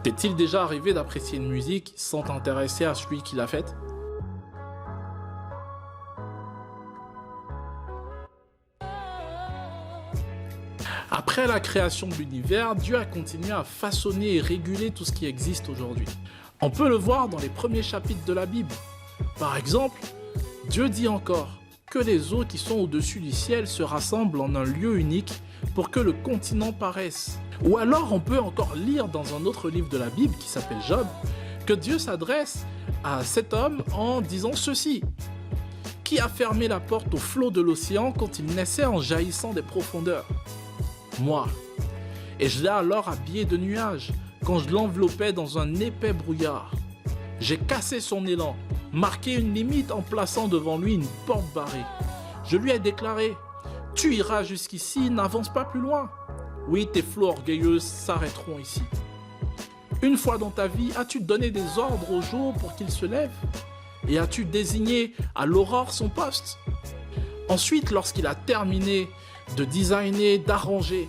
T'est-il déjà arrivé d'apprécier une musique sans t'intéresser à celui qui l'a faite? Après la création de l'univers, Dieu a continué à façonner et réguler tout ce qui existe aujourd'hui. On peut le voir dans les premiers chapitres de la Bible. Par exemple, Dieu dit encore que les eaux qui sont au-dessus du ciel se rassemblent en un lieu unique pour que le continent paraisse. Ou alors on peut encore lire dans un autre livre de la Bible qui s'appelle Job, que Dieu s'adresse à cet homme en disant ceci: qui a fermé la porte au flot de l'océan quand il naissait en jaillissant des profondeurs? Moi. Et je l'ai alors habillé de nuages, quand je l'enveloppais dans un épais brouillard. J'ai cassé son élan, marqué une limite en plaçant devant lui une porte barrée. Je lui ai déclaré: tu iras jusqu'ici, n'avance pas plus loin. Oui, tes flots orgueilleux s'arrêteront ici. Une fois dans ta vie, as-tu donné des ordres au jour pour qu'il se lève? Et as-tu désigné à l'aurore son poste? Ensuite, lorsqu'il a terminé de designer, d'arranger,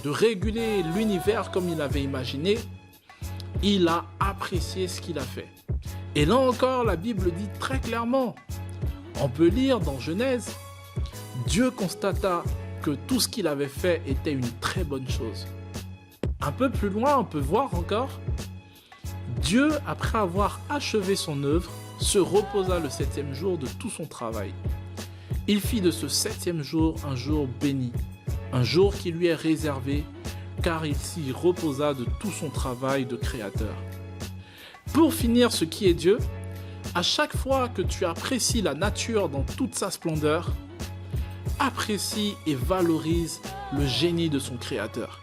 de réguler l'univers comme il avait imaginé, il a apprécié ce qu'il a fait. Et là encore, la Bible dit très clairement, on peut lire dans Genèse, Dieu constata que tout ce qu'il avait fait était une très bonne chose. Un peu plus loin, on peut voir encore, Dieu, après avoir achevé son œuvre, se reposa le 7e jour de tout son travail. Il fit de ce 7e jour un jour béni, un jour qui lui est réservé, car il s'y reposa de tout son travail de créateur. Pour finir, ce qui est Dieu, à chaque fois que tu apprécies la nature dans toute sa splendeur, apprécie et valorise le génie de son créateur.